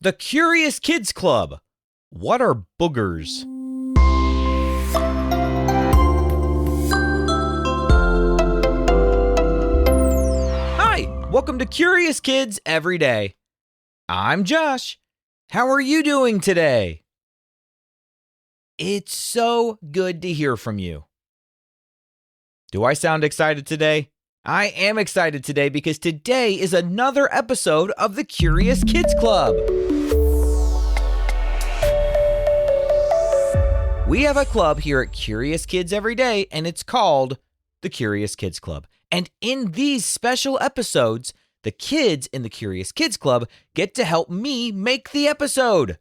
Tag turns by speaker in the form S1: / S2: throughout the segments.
S1: The Curious Kids Club. What are boogers? Hi, welcome to Curious Kids Every Day. I'm Josh. How are you doing today? It's so good to hear from you. Do I sound excited today? I am excited today because today is another episode of the Curious Kids Club. We have a club here at Curious Kids Every Day, and it's called the Curious Kids Club. And in these special episodes, the kids in the Curious Kids Club get to help me make the episode.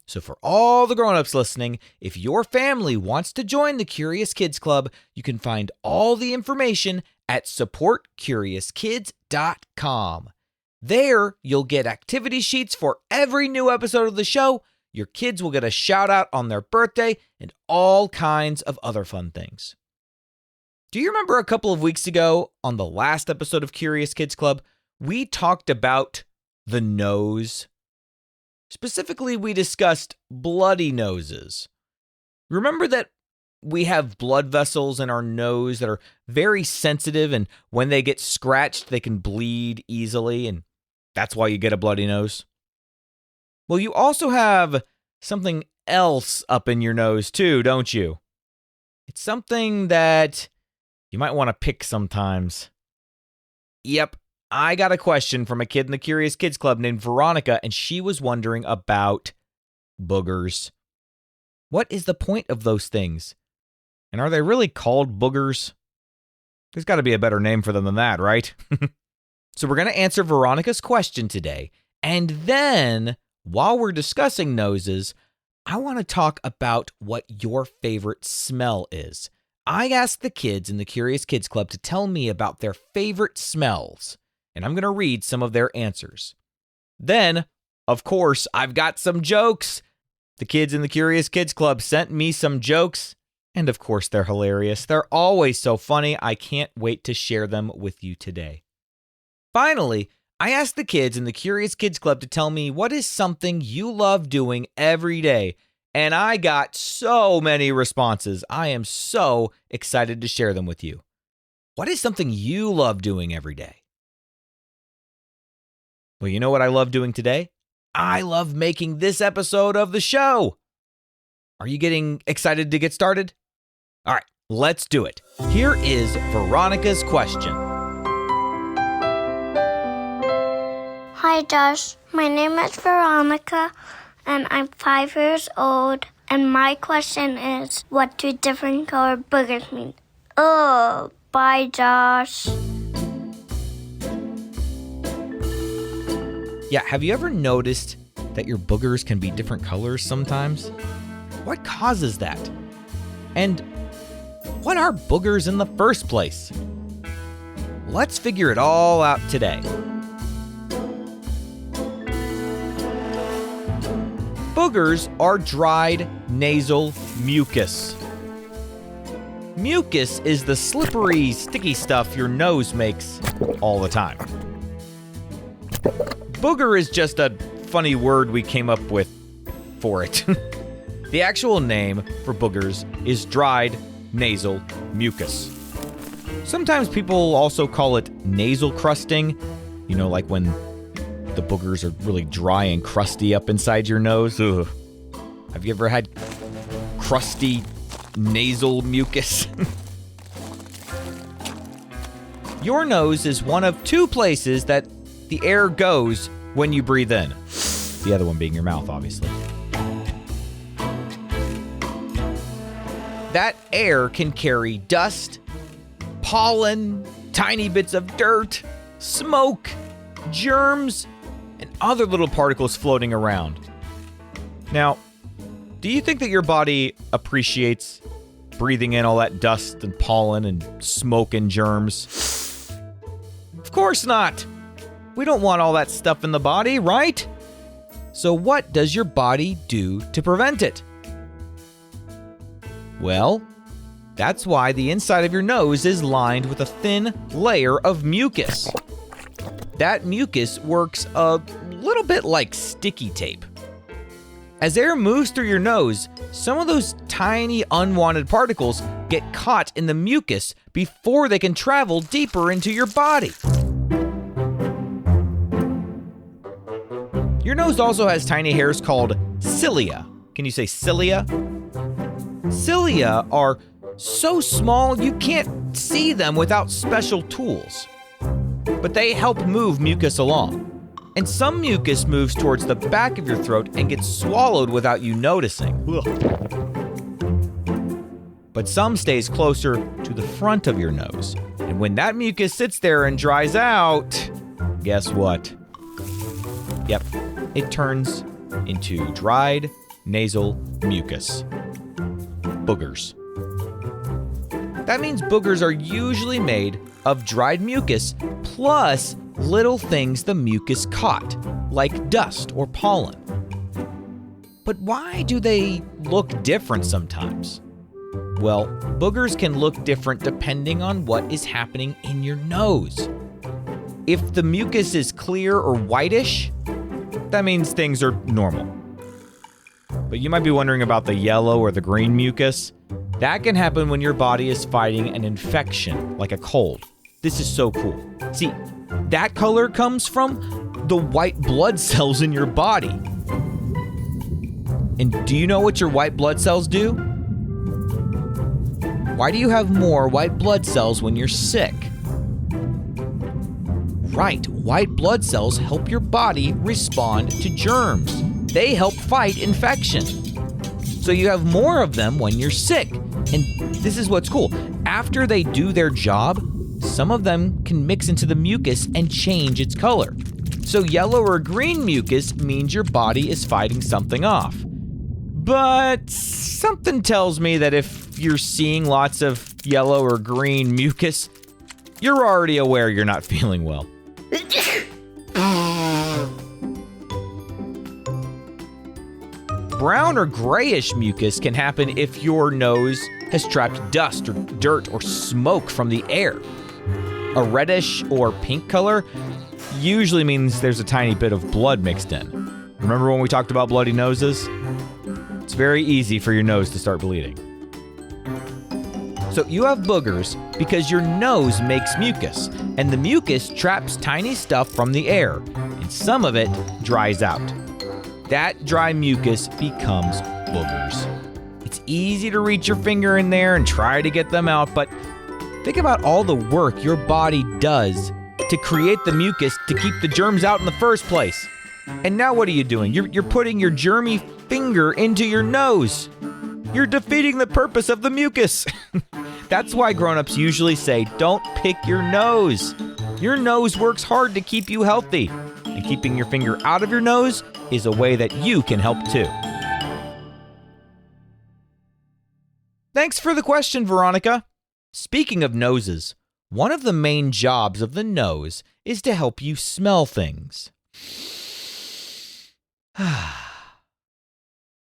S1: So for all the grown-ups listening, if your family wants to join the Curious Kids Club, you can find all the information at supportcuriouskids.com. There, you'll get activity sheets for every new episode of the show. Your kids will get a shout-out on their birthday and all kinds of other fun things. Do you remember a couple of weeks ago on the last episode of Curious Kids Club, we talked about the nose? Specifically, we discussed bloody noses. Remember that we have blood vessels in our nose that are very sensitive, and when they get scratched, they can bleed easily, and that's why you get a bloody nose? Well, you also have something else up in your nose too, don't you? It's something that you might want to pick sometimes. Yep. I got a question from a kid in the Curious Kids Club named Veronica, and she was wondering about boogers. What is the point of those things? And are they really called boogers? There's got to be a better name for them than that, right? So we're going to answer Veronica's question today. And then, while we're discussing noses, I want to talk about what your favorite smell is. I asked the kids in the Curious Kids Club to tell me about their favorite smells. And I'm going to read some of their answers. Then, of course, I've got some jokes. The kids in the Curious Kids Club sent me some jokes, and of course, they're hilarious. They're always so funny. I can't wait to share them with you today. Finally, I asked the kids in the Curious Kids Club to tell me what is something you love doing every day, and I got so many responses. I am so excited to share them with you. What is something you love doing every day? Well, you know what I love doing today? I love making this episode of the show. Are you getting excited to get started? All right, let's do it. Here is Veronica's question.
S2: Hi, Josh. My name is Veronica, and I'm 5 years old. And my question is, what do different colored boogers mean? Oh, bye, Josh.
S1: Yeah, have you ever noticed that your boogers can be different colors sometimes? What causes that? And what are boogers in the first place? Let's figure it all out today. Boogers are dried nasal mucus. Mucus is the slippery, sticky stuff your nose makes all the time. Booger is just a funny word we came up with for it. The actual name for boogers is dried nasal mucus. Sometimes people also call it nasal crusting, like when the boogers are really dry and crusty up inside your nose. Ugh. Have you ever had crusty nasal mucus? Your nose is one of two places that the air goes when you breathe in. The other one being your mouth, obviously. That air can carry dust, pollen, tiny bits of dirt, smoke, germs, and other little particles floating around. Now, do you think that your body appreciates breathing in all that dust and pollen and smoke and germs? Of course not. We don't want all that stuff in the body, right? So what does your body do to prevent it? Well, that's why the inside of your nose is lined with a thin layer of mucus. That mucus works a little bit like sticky tape. As air moves through your nose, some of those tiny unwanted particles get caught in the mucus before they can travel deeper into your body. Your nose also has tiny hairs called cilia. Can you say cilia? Cilia are so small you can't see them without special tools. But they help move mucus along. And some mucus moves towards the back of your throat and gets swallowed without you noticing. But some stays closer to the front of your nose. And when that mucus sits there and dries out, guess what? Yep, it turns into dried nasal mucus. Boogers. That means boogers are usually made of dried mucus plus little things the mucus caught, like dust or pollen. But why do they look different sometimes? Well, boogers can look different depending on what is happening in your nose. If the mucus is clear or whitish, that means things are normal. But you might be wondering about the yellow or the green mucus. That can happen when your body is fighting an infection, like a cold. This is so cool. See, that color comes from the white blood cells in your body. And do you know what your white blood cells do? Why do you have more white blood cells when you're sick? Right, white blood cells help your body respond to germs. They help fight infection. So you have more of them when you're sick. And this is what's cool. After they do their job, some of them can mix into the mucus and change its color. So yellow or green mucus means your body is fighting something off. But something tells me that if you're seeing lots of yellow or green mucus, you're already aware you're not feeling well. Brown or grayish mucus can happen if your nose has trapped dust or dirt or smoke from the air. A reddish or pink color usually means there's a tiny bit of blood mixed in. Remember when we talked about bloody noses? It's very easy for your nose to start bleeding. So you have boogers because your nose makes mucus, and the mucus traps tiny stuff from the air, and some of it dries out. That dry mucus becomes boogers. It's easy to reach your finger in there and try to get them out, but think about all the work your body does to create the mucus to keep the germs out in the first place. And now what are you doing? You're putting your germy finger into your nose. You're defeating the purpose of the mucus. That's why grown-ups usually say, don't pick your nose. Your nose works hard to keep you healthy. And keeping your finger out of your nose is a way that you can help too. Thanks for the question, Veronica. Speaking of noses, one of the main jobs of the nose is to help you smell things.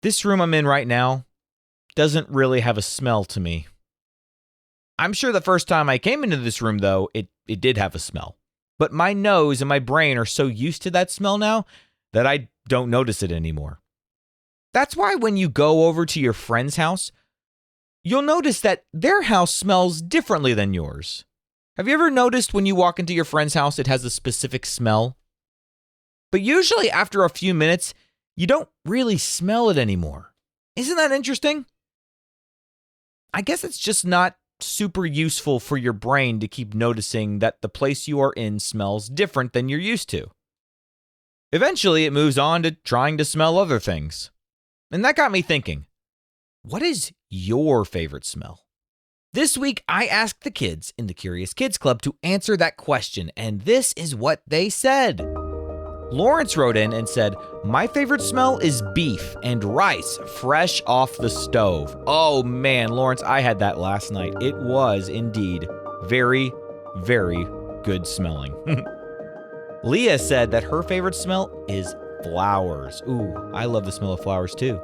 S1: This room I'm in right now doesn't really have a smell to me. I'm sure the first time I came into this room, though, it did have a smell. But my nose and my brain are so used to that smell now that I don't notice it anymore. That's why when you go over to your friend's house, you'll notice that their house smells differently than yours. Have you ever noticed when you walk into your friend's house, it has a specific smell? But usually after a few minutes, you don't really smell it anymore. Isn't that interesting? I guess it's just not super useful for your brain to keep noticing that the place you are in smells different than you're used to. Eventually, it moves on to trying to smell other things. And that got me thinking, what is your favorite smell? This week, I asked the kids in the Curious Kids Club to answer that question, and this is what they said. Lawrence wrote in and said, my favorite smell is beef and rice fresh off the stove. Oh man, Lawrence, I had that last night. It was indeed very, very good smelling. Leah said that her favorite smell is flowers. Ooh, I love the smell of flowers too.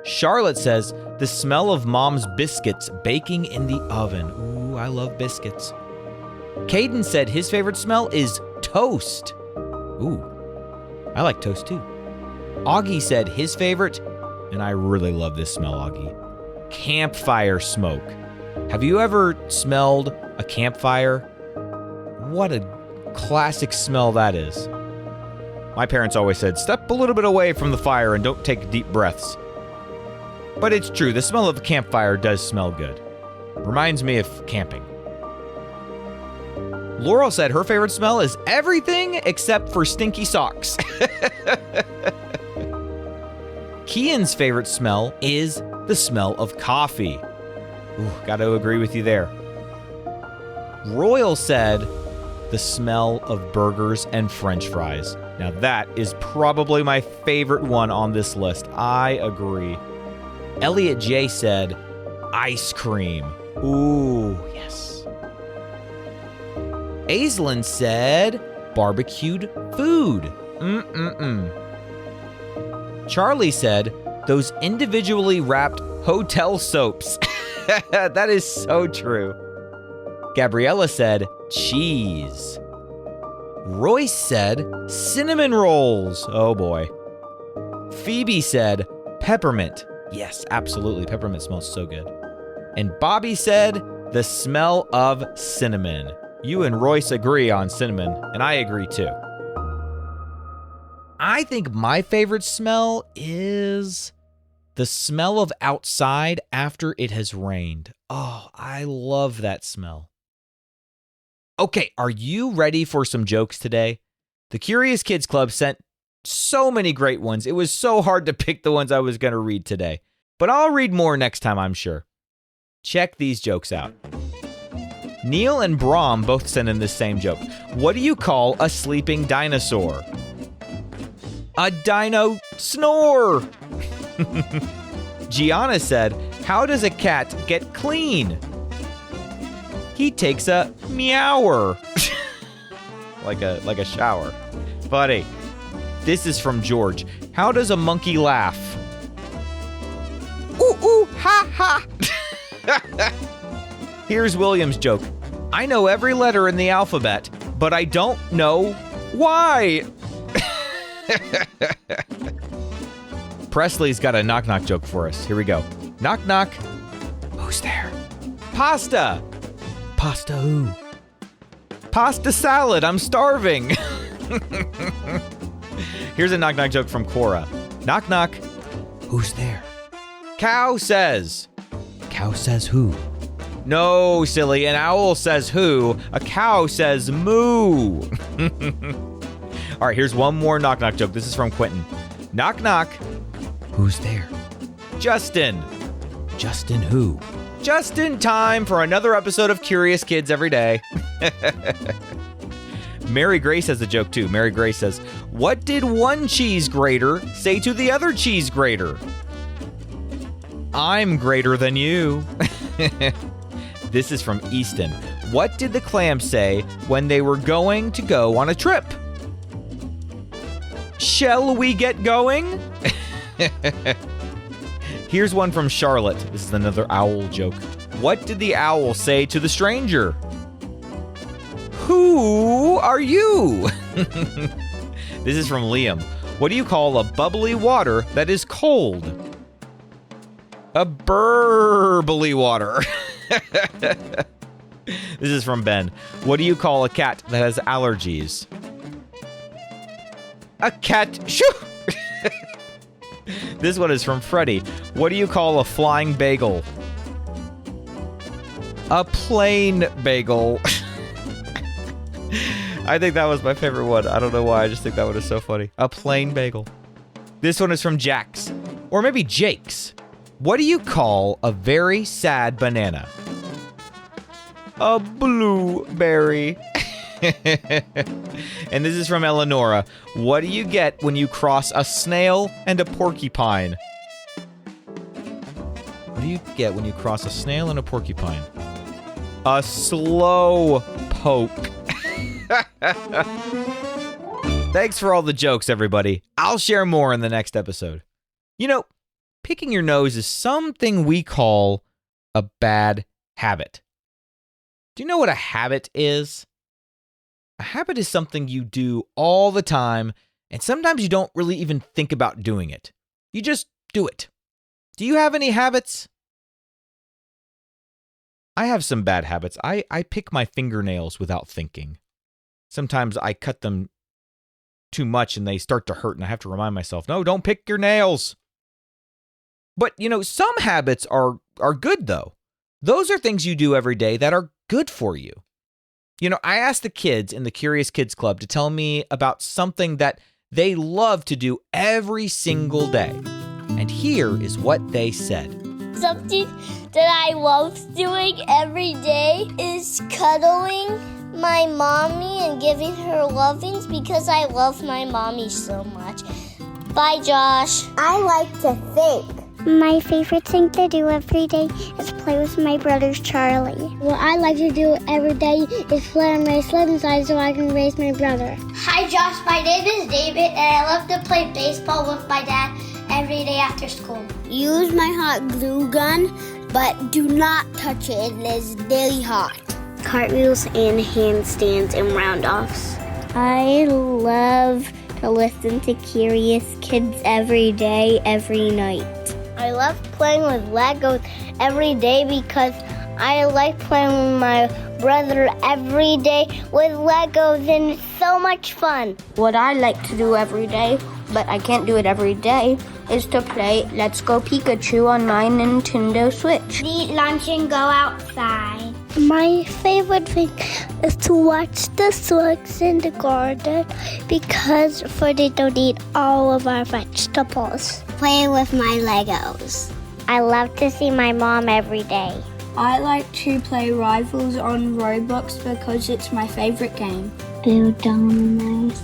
S1: Charlotte says the smell of mom's biscuits baking in the oven. Ooh, I love biscuits. Caden said his favorite smell is toast. Ooh. I like toast too. Augie said his favorite, and I really love this smell, Augie. Campfire smoke. Have you ever smelled a campfire? What a classic smell that is. My parents always said, step a little bit away from the fire and don't take deep breaths. But it's true, the smell of a campfire does smell good. Reminds me of camping. Laurel said her favorite smell is everything except for stinky socks. Kian's favorite smell is the smell of coffee. Ooh, gotta agree with you there. Royal said the smell of burgers and French fries. Now that is probably my favorite one on this list. I agree. Elliot J said ice cream. Ooh, yes. Aislinn said barbecued food. Charlie said those individually wrapped hotel soaps. That is so true. Gabriella said cheese. Royce said cinnamon rolls. Oh boy. Phoebe said peppermint. Yes, absolutely. Peppermint smells so good. And Bobby said the smell of cinnamon. You and Royce agree on cinnamon, and I agree too. I think my favorite smell is the smell of outside after it has rained. Oh, I love that smell. Okay, are you ready for some jokes today? The Curious Kids Club sent so many great ones. It was so hard to pick the ones I was going to read today. But I'll read more next time, I'm sure. Check these jokes out. Neil and Brahm both sent in this same joke. What do you call a sleeping dinosaur? A dino snore. Gianna said, how does a cat get clean? He takes a meower. like a shower. Buddy, this is from George. How does a monkey laugh? Ooh, ooh, ha, ha. Here's William's joke. I know every letter in the alphabet, but I don't know why. Presley's got a knock-knock joke for us. Here we go. Knock, knock. Who's there? Pasta. Pasta who? Pasta salad. I'm starving. Here's a knock-knock joke from Cora. Knock, knock. Who's there? Cow says. Cow says who? No, silly. An owl says who. A cow says moo. All right, here's one more knock-knock joke. This is from Quentin. Knock, knock. Who's there? Justin. Justin who? Just in time for another episode of Curious Kids Every Day. Mary Grace has a joke too. Mary Grace says, what did one cheese grater say to the other cheese grater? I'm greater than you. This is from Easton. What did the clams say when they were going to go on a trip? Shall we get going? Here's one from Charlotte. This is another owl joke. What did the owl say to the stranger? Who are you? This is from Liam. What do you call a bubbly water that is cold? A burbly water. This is from Ben. What do you call a cat that has allergies? A cat. Shoo! This one is from Freddie. What do you call a flying bagel? A plain bagel. I think that was my favorite one. I don't know why. I just think that one is so funny. A plain bagel. This one is from Jax. Or maybe Jake's. What do you call a very sad banana? A blueberry. And this is from Eleonora. What do you get when you cross a snail and a porcupine? What do you get when you cross a snail and a porcupine? A slow poke. Thanks for all the jokes, everybody. I'll share more in the next episode. You know, picking your nose is something we call a bad habit. Do you know what a habit is? A habit is something you do all the time And sometimes you don't really even think about doing it. You just do it. Do you have any habits? I have some bad habits. I pick my fingernails without thinking. Sometimes I cut them too much and they start to hurt and I have to remind myself, no, don't pick your nails. But, some habits are good, though. Those are things you do every day that are good for you. I asked the kids in the Curious Kids Club to tell me about something that they love to do every single day. And here is what they said.
S2: Something that I love doing every day is cuddling my mommy and giving her lovings because I love my mommy so much. Bye, Josh. I like to think. My favorite thing to do every day is play with my brother Charlie. What I like to do every day is play on my sled slide so I can race my brother. Hi Josh, my name is David and I love to play baseball with my dad every day after school. Use my hot glue gun, but do not touch it. It is really hot. Cartwheels and handstands and round-offs. I love to listen to Curious Kids every day, every night. I love playing with Legos every day because I like playing with my brother every day with Legos and it's so much fun. What I like to do every day, but I can't do it every day, is to play Let's Go Pikachu on my Nintendo Switch. Eat lunch and go outside. My favorite thing is to watch the slugs in the garden because they don't eat all of our vegetables. Playing with my Legos. I love to see my mom every day. I like to play Rivals on Roblox because it's my favorite game. Build dominoes.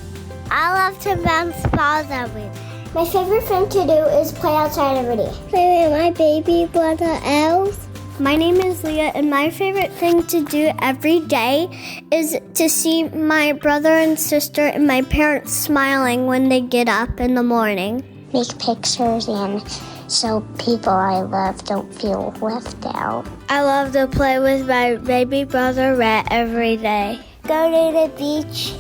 S2: I love to bounce balls every day. My favorite thing to do is play outside every day. Play with my baby brother Els. My name is Leah, and my favorite thing to do every day is to see my brother and sister and my parents smiling when they get up in the morning. Make pictures and so people I love don't feel left out. I love to play with my baby brother Rhett every day. Go to the beach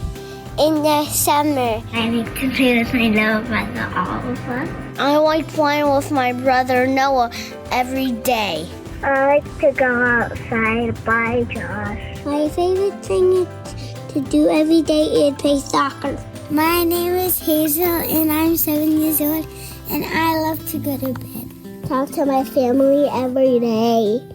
S2: in the summer. I like to play with my little brother Oliver. I like playing with my brother Noah every day. I like to go outside. Bye, Josh. My favorite thing to do every day is play soccer. My name is Hazel, and I'm 7 years old, and I love to go to bed. Talk to my family every day.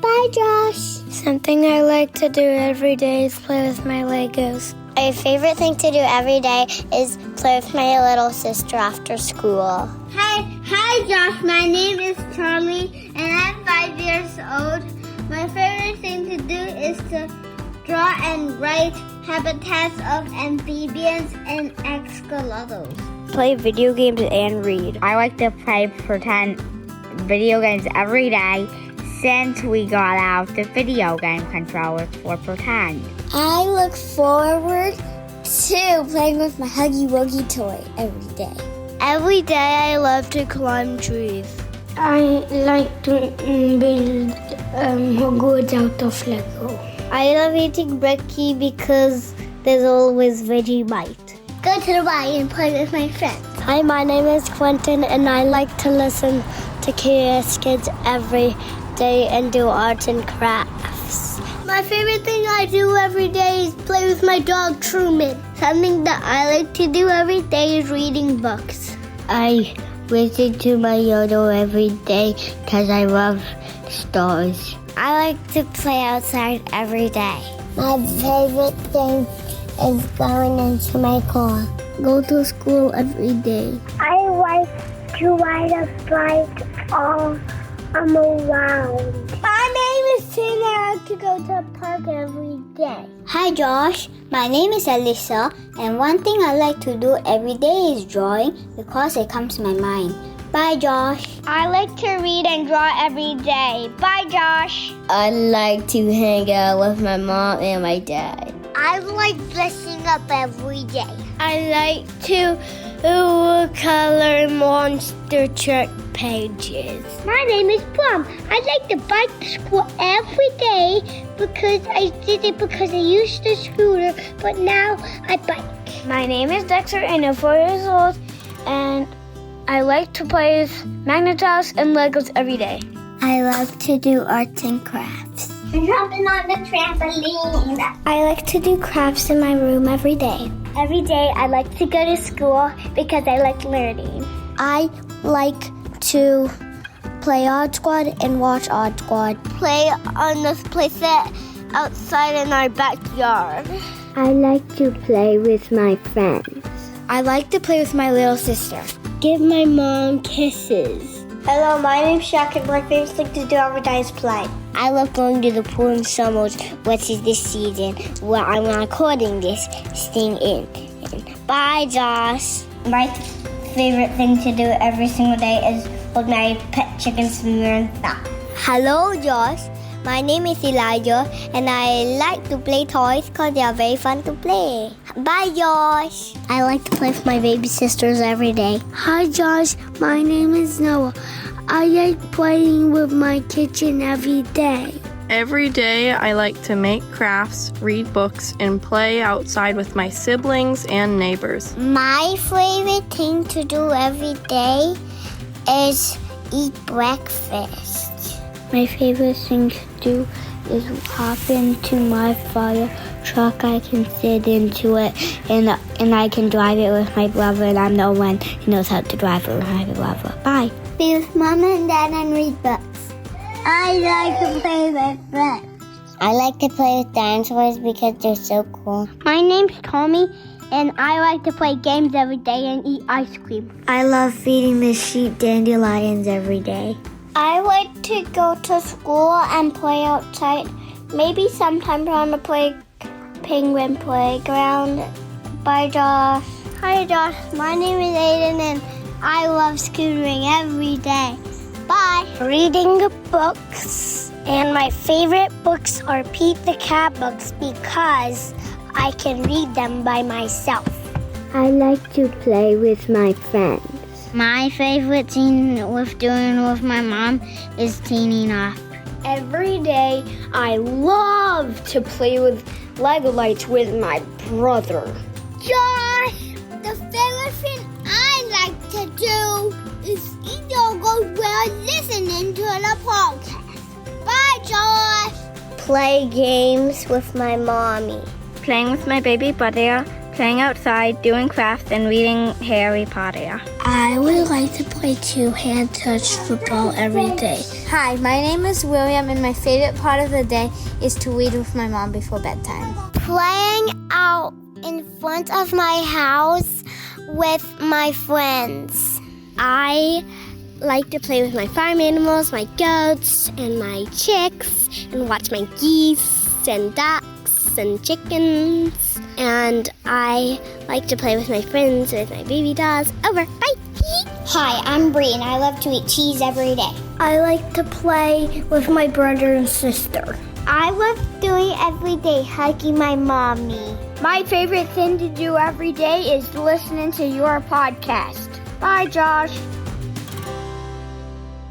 S2: Bye, Josh. Something I like to do every day is play with my Legos. My favorite thing to do every day is play with my little sister after school. Hi, Josh. My name is Charlie, and I'm 5 years old. My favorite thing to do is to draw and write habitats of amphibians and axolotls. Play video games and read. I like to play pretend video games every day since we got out the video game controllers for pretend. I look forward to playing with my Huggy Wuggy toy every day. Every day I love to climb trees. I like to build Hogwarts out of Lego. I love eating brekkie because there's always Vegemite. Go to the bar and play with my friends. Hi, my name is Quentin and I like to listen to Curious Kids every day and do arts and crafts. My favorite thing I do every day is play with my dog Truman. Something that I like to do every day is reading books. I listen to my Yodo every day because I love stars. I like to play outside every day. My favorite thing is going into my car. Go to school every day. I like to ride a bike all around. My name is Tina. I like to go to the park every day. Hi Josh, my name is Alyssa, and one thing I like to do every day is drawing because it comes to my mind. Bye Josh. I like to read and draw every day. Bye Josh. I like to hang out with my mom and my dad. I like dressing up every day. I like to who will color monster truck pages. My name is Plum. I like to bike to school every day because I did it because I used the scooter, but now I bike. My name is Dexter and I'm 4 years old, and I like to play with Magnetos and Legos every day. I love to do arts and crafts. I'm jumping on the trampoline. I like to do crafts in my room every day. Every day I like to go to school because I like learning. I like to play Odd Squad and watch Odd Squad. Play on this playset outside in our backyard. I like to play with my friends. I like to play with my little sister. Give my mom kisses. Hello, my name's Shaq, and my favorite thing to do every day is play. I love going to the pool in summers, which is this season, where I'm recording this thing in. Bye, Josh. My favorite thing to do every single day is hold my pet chickens and learn that. Hello, Josh. My name is Elijah, and I like to play toys because they are very fun to play. Bye, Josh. I like to play with my baby sisters every day. Hi, Josh. My name is Noah. I like playing with my kitchen every day.
S3: Every day I like to make crafts, read books, and play outside with my siblings and neighbors.
S2: My favorite thing to do every day is eat breakfast. My favorite thing to do is hop into my fire truck. I can sit into it and I can drive it with my brother, and I'm the only one who knows how to drive it with my brother. Bye. Be with Mom and Dad and read books. I like to play with friends. I like to play with dinosaurs because they're so cool. My name's Tommy, and I like to play games every day and eat ice cream. I love feeding the sheep dandelions every day. I like to go to school and play outside. Maybe sometimes on the penguin playground. Bye, Josh. Hi, Josh. My name is Aiden, and I love scootering every day. Bye. Reading books. And my favorite books are Pete the Cat books because I can read them by myself. I like to play with my friends. My favorite thing doing with my mom is cleaning up. Every day, I love to play with Lego lights with my brother. Josh, the favorite thing I like to do is eat yogurt while listening to the podcast. Bye, Josh. Play games with my mommy.
S3: Playing with my baby brother, playing outside, doing crafts, and reading Harry Potter.
S2: I would like to play two-hand touch football every day.
S4: Hi, my name is William, and my favorite part of the day is to read with my mom before bedtime.
S2: Playing out in front of my house with my friends. I like to play with my farm animals, my goats, and my chicks, and watch my geese and ducks and chickens. And I like to play with my friends, with my baby dolls. Over. Bye. Hi, I'm Bree, and I love to eat cheese every day. I like to play with my brother and sister. I love doing every day, hugging my mommy. My favorite thing to do every day is listening to your podcast. Bye, Josh.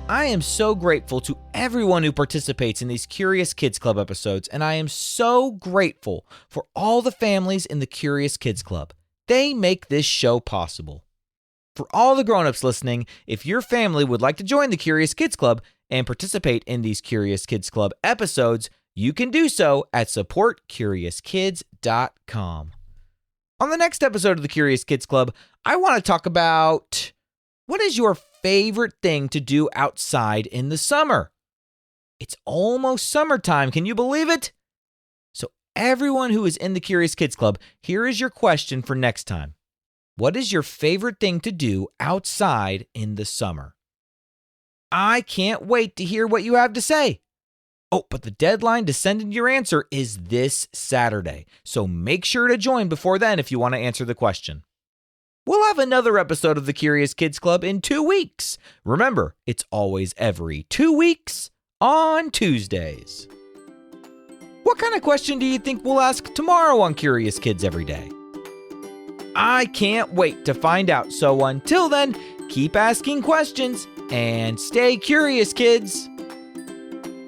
S1: I am so grateful to everyone who participates in these Curious Kids Club episodes, and I am so grateful for all the families in the Curious Kids Club. They make this show possible. For all the grown-ups listening, if your family would like to join the Curious Kids Club and participate in these Curious Kids Club episodes, you can do so at supportcuriouskids.com. On the next episode of the Curious Kids Club, I want to talk about what is your favorite thing to do outside in the summer? It's almost summertime. Can you believe it? So everyone who is in the Curious Kids Club, here is your question for next time. What is your favorite thing to do outside in the summer? I can't wait to hear what you have to say. Oh, but the deadline to send in your answer is this Saturday, so make sure to join before then if you want to answer the question. We'll have another episode of the Curious Kids Club in 2 weeks. Remember, it's always every 2 weeks on Tuesdays. What kind of question do you think we'll ask tomorrow on Curious Kids Every Day? I can't wait to find out. So until then, keep asking questions and stay curious, kids.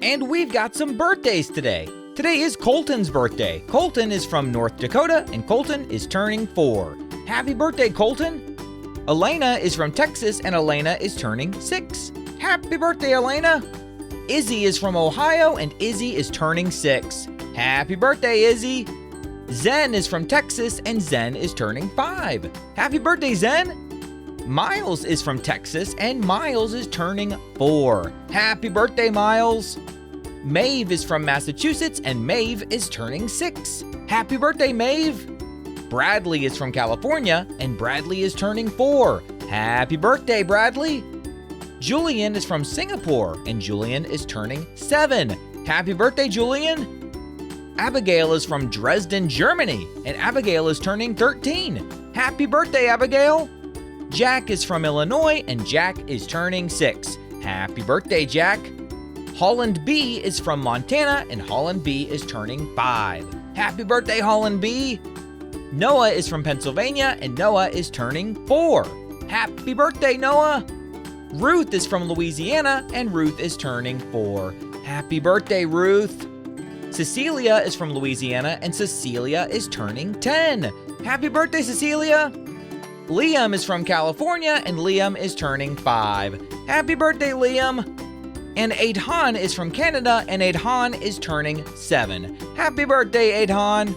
S1: And we've got some birthdays today. Today is Colton's birthday. Colton is from North Dakota, and Colton is turning 4. Happy birthday, Colton. Elena is from Texas, and Elena is turning 6. Happy birthday, Elena. Izzy is from Ohio, and Izzy is turning 6. Happy birthday, Izzy. Zen is from Texas, and Zen is turning 5. Happy birthday, Zen. Miles is from Texas, and Miles is turning 4. Happy birthday, Miles. Maeve is from Massachusetts, and Maeve is turning 6. Happy birthday, Maeve. Bradley is from California, and Bradley is turning 4. Happy birthday, Bradley. Julian is from Singapore, and Julian is turning 7. Happy birthday, Julian. Abigail is from Dresden, Germany, and Abigail is turning 13. Happy birthday, Abigail. Jack is from Illinois, and Jack is turning 6. Happy birthday, Jack. Holland B is from Montana, and Holland B is turning 5. Happy birthday, Holland B. Noah is from Pennsylvania, and Noah is turning 4. Happy birthday, Noah. Ruth is from Louisiana, and Ruth is turning 4. Happy birthday, Ruth. Cecilia is from Louisiana, and Cecilia is turning 10. Happy birthday, Cecilia. Liam is from California, and Liam is turning 5. Happy birthday, Liam. And Adhan is from Canada, and Adhan is turning 7. Happy birthday, Adhan.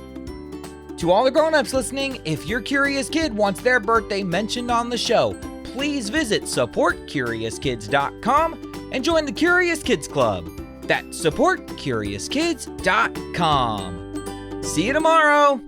S1: To all the grown-ups listening, if your curious kid wants their birthday mentioned on the show, please visit supportcuriouskids.com and join the Curious Kids Club. That's supportcuriouskids.com. See you tomorrow.